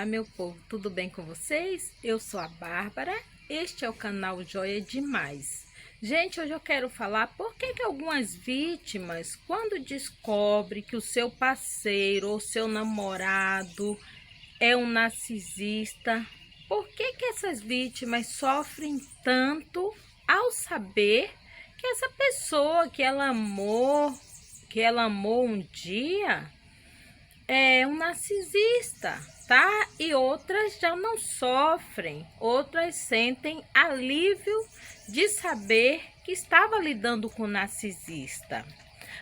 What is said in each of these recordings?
Olá, meu povo, tudo bem com vocês? Eu sou a Bárbara, este é o canal Joia Demais. Gente, hoje eu quero falar por que algumas vítimas, quando descobrem que o seu parceiro ou seu namorado é um narcisista, por que essas vítimas sofrem tanto ao saber que essa pessoa que ela amou um dia, é um narcisista, tá? E outras já não sofrem, outras sentem alívio de saber que estava lidando com narcisista.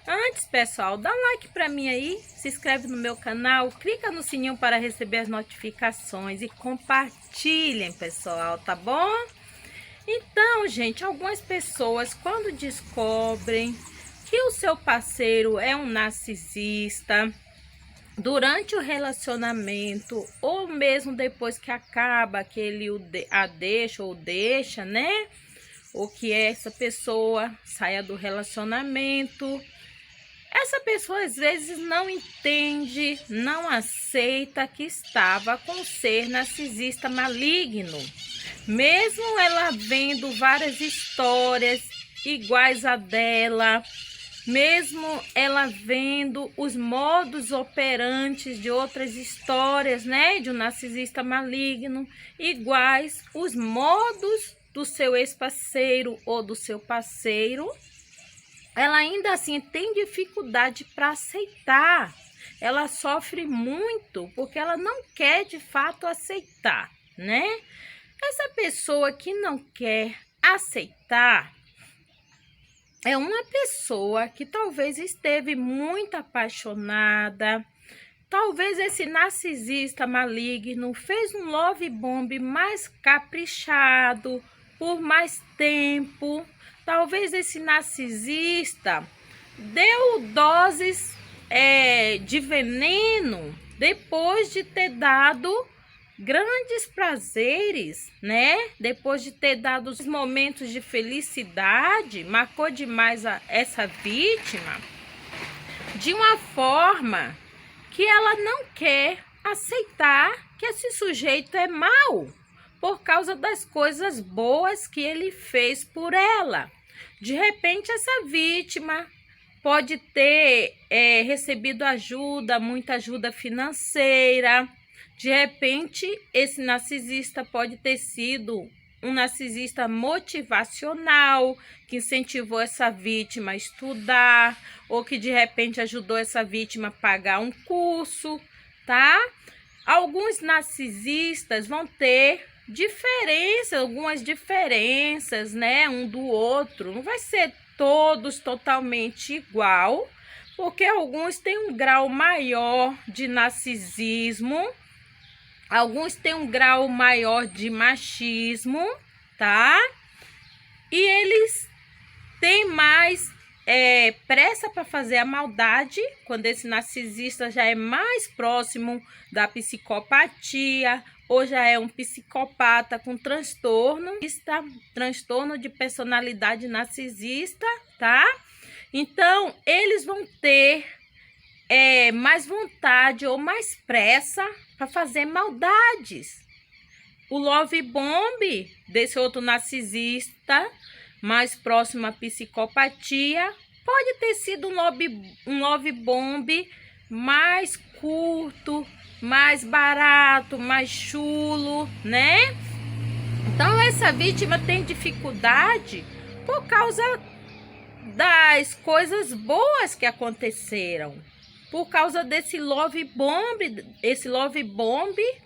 Antes, pessoal, dá um like pra mim aí, se inscreve no meu canal, clica no sininho para receber as notificações e compartilhem, pessoal, tá bom? Então, gente, algumas pessoas quando descobrem que o seu parceiro é um narcisista, durante o relacionamento, ou mesmo depois que acaba, que ele a deixa ou deixa, né? Ou que essa pessoa saia do relacionamento. Essa pessoa às vezes não entende, não aceita que estava com um ser narcisista maligno. Mesmo ela vendo várias histórias iguais a dela, mesmo ela vendo os modos operantes de outras histórias, né, de um narcisista maligno, iguais os modos do seu ex-parceiro ou do seu parceiro, ela ainda assim tem dificuldade para aceitar. Ela sofre muito porque ela não quer de fato aceitar, né? Essa pessoa que não quer aceitar é uma pessoa que talvez esteve muito apaixonada, talvez esse narcisista maligno fez um love bomb mais caprichado, por mais tempo. Talvez esse narcisista deu doses de veneno depois de ter dado grandes prazeres, né? Depois de ter dado os momentos de felicidade, marcou demais essa vítima de uma forma que ela não quer aceitar que esse sujeito é mau por causa das coisas boas que ele fez por ela. De repente, essa vítima pode ter recebido ajuda, muita ajuda financeira. De repente, esse narcisista pode ter sido um narcisista motivacional, que incentivou essa vítima a estudar, ou que de repente ajudou essa vítima a pagar um curso, tá? Alguns narcisistas vão ter algumas diferenças, né, um do outro. Não vai ser todos totalmente igual, porque alguns têm um grau maior de narcisismo, alguns têm um grau maior de machismo, tá? E eles têm mais pressa para fazer a maldade, quando esse narcisista já é mais próximo da psicopatia, ou já é um psicopata com transtorno de personalidade narcisista, tá? Então, eles vão ter mais vontade ou mais pressa para fazer maldades. O love bomb desse outro narcisista, mais próximo à psicopatia, pode ter sido um love bomb mais curto, mais barato, mais chulo, né? Então, essa vítima tem dificuldade por causa das coisas boas que aconteceram, por causa desse love bomb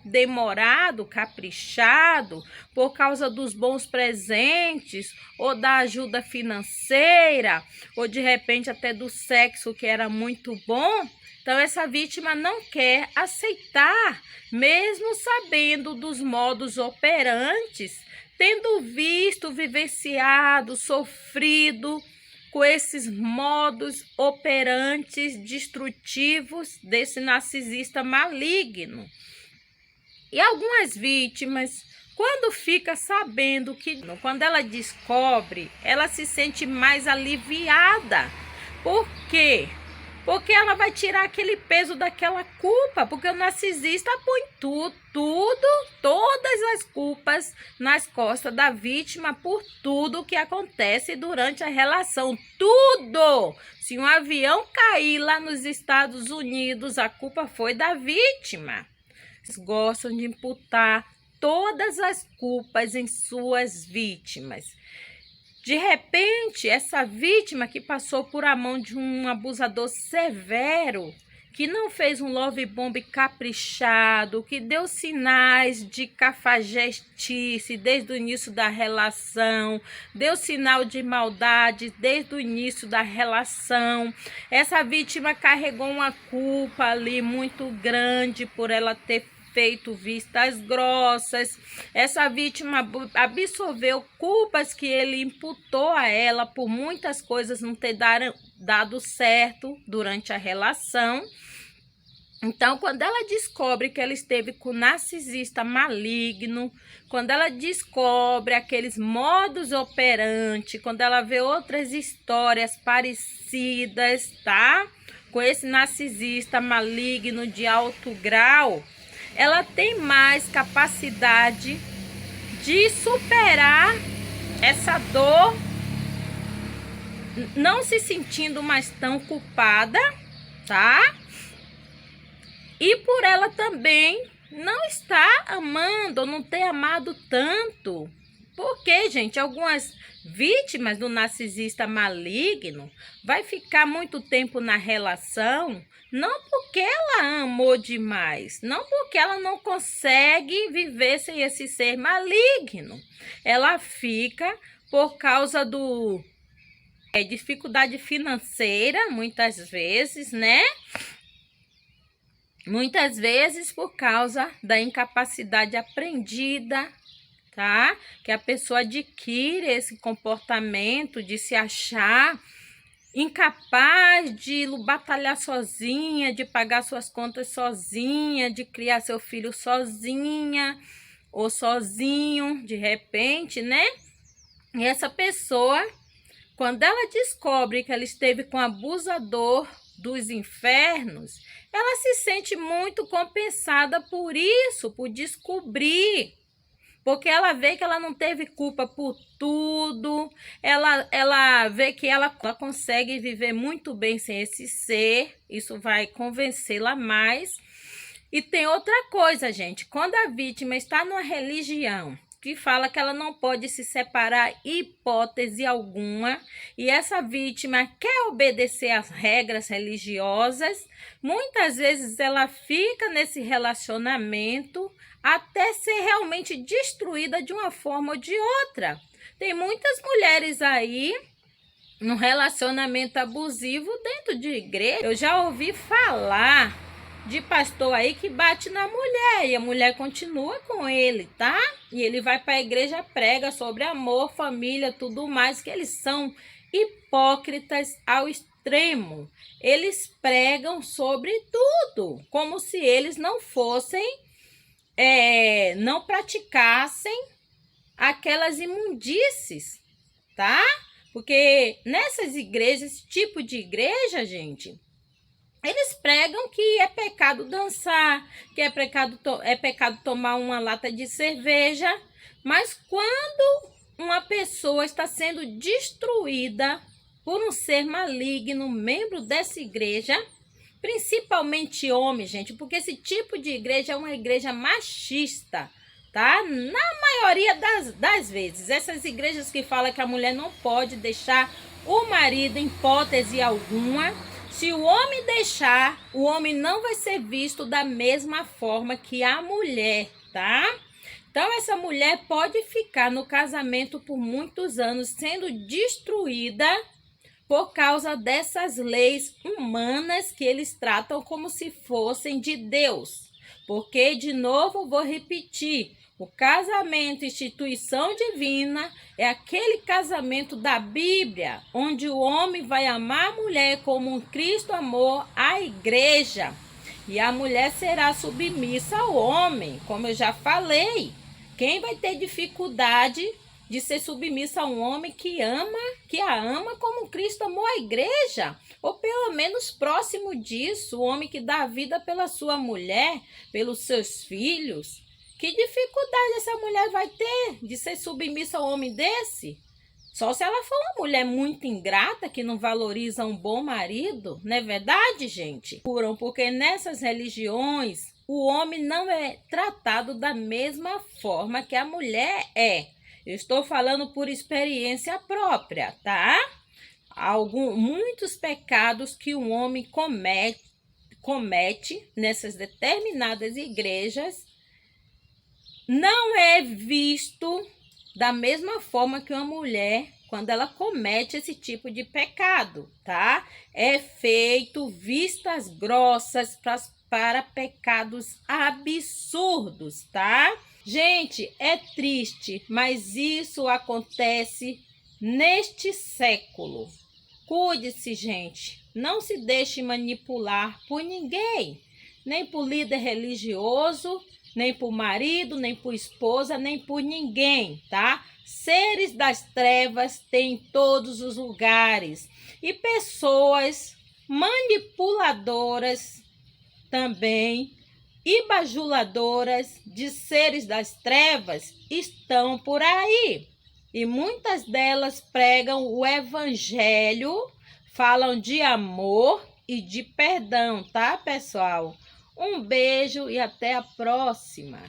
demorado, caprichado, por causa dos bons presentes, ou da ajuda financeira, ou de repente até do sexo que era muito bom. Então, essa vítima não quer aceitar, mesmo sabendo dos modos operantes, tendo visto, vivenciado, sofrido com esses modos operantes destrutivos desse narcisista maligno. E algumas vítimas, quando fica sabendo quando ela descobre, ela se sente mais aliviada. Por quê? porque ela vai tirar aquele peso daquela culpa, porque o narcisista põe todas as culpas nas costas da vítima por tudo que acontece durante a relação, tudo. Se um avião cair lá nos Estados Unidos, a culpa foi da vítima. Eles gostam de imputar todas as culpas em suas vítimas. De repente, essa vítima que passou por a mão de um abusador severo, que não fez um love bomb caprichado, que deu sinais de cafajestice desde o início da relação, deu sinal de maldade desde o início da relação. Essa vítima carregou uma culpa ali muito grande por ela ter feito vistas grossas. Essa vítima absorveu culpas que ele imputou a ela por muitas coisas não ter dado certo durante a relação. Então, quando ela descobre que ela esteve com um narcisista maligno, quando ela descobre aqueles modus operandi, quando ela vê outras histórias parecidas, tá? Com esse narcisista maligno de alto grau, ela tem mais capacidade de superar essa dor, não se sentindo mais tão culpada, tá? E por ela também não estar amando ou não ter amado tanto. Porque, gente, algumas vítimas do narcisista maligno vai ficar muito tempo na relação, não porque ela amou demais, não porque ela não consegue viver sem esse ser maligno. Ela fica por causa do dificuldade financeira, muitas vezes, né? Muitas vezes por causa da incapacidade aprendida, tá? Que a pessoa adquire esse comportamento de se achar incapaz de batalhar sozinha, de pagar suas contas sozinha, de criar seu filho sozinha ou sozinho, de repente, né? E essa pessoa, quando ela descobre que ela esteve com o abusador dos infernos, ela se sente muito compensada por isso, por descobrir. Porque ela vê que ela não teve culpa por tudo, ela vê que ela consegue viver muito bem sem esse ser, isso vai convencê-la mais. E tem outra coisa, gente, quando a vítima está numa religião que fala que ela não pode se separar hipótese alguma, e essa vítima quer obedecer às regras religiosas, muitas vezes ela fica nesse relacionamento até ser realmente destruída de uma forma ou de outra. Tem muitas mulheres aí no relacionamento abusivo dentro de igreja. Eu já ouvi falar de pastor aí que bate na mulher e a mulher continua com ele, tá? E ele vai para a igreja, prega sobre amor, família, tudo mais, que eles são hipócritas ao extremo. Eles pregam sobre tudo, como se eles não fossem, não praticassem aquelas imundícies, tá? Porque nessas igrejas, esse tipo de igreja, gente, eles pregam que é pecado dançar, que é pecado tomar uma lata de cerveja, mas quando uma pessoa está sendo destruída por um ser maligno, membro dessa igreja, principalmente homem, gente, porque esse tipo de igreja é uma igreja machista, tá? Na maioria das vezes, essas igrejas que falam que a mulher não pode deixar o marido em hipótese alguma. Se o homem deixar, o homem não vai ser visto da mesma forma que a mulher, tá? Então, essa mulher pode ficar no casamento por muitos anos sendo destruída por causa dessas leis humanas que eles tratam como se fossem de Deus. Porque, de novo, vou repetir, o casamento, instituição divina, é aquele casamento da Bíblia, onde o homem vai amar a mulher como Cristo amou a igreja. E a mulher será submissa ao homem, como eu já falei. Quem vai ter dificuldade de ser submissa a um homem que a ama como Cristo amou a igreja, ou pelo menos próximo disso, o homem que dá a vida pela sua mulher, pelos seus filhos. Que dificuldade essa mulher vai ter de ser submissa a um homem desse? Só se ela for uma mulher muito ingrata, que não valoriza um bom marido, não é verdade, gente? Porque nessas religiões, o homem não é tratado da mesma forma que a mulher é. Eu estou falando por experiência própria, tá? Muitos pecados que um homem comete nessas determinadas igrejas não é visto da mesma forma que uma mulher, quando ela comete esse tipo de pecado, tá? É feito vistas grossas para pecados absurdos, tá? Gente, é triste, mas isso acontece neste século. Cuide-se, gente. Não se deixe manipular por ninguém, nem por líder religioso, nem por marido, nem por esposa, nem por ninguém, tá? Seres das trevas tem em todos os lugares. E pessoas manipuladoras também e bajuladoras de seres das trevas estão por aí. E muitas delas pregam o evangelho, falam de amor e de perdão, tá, pessoal? Um beijo e até a próxima!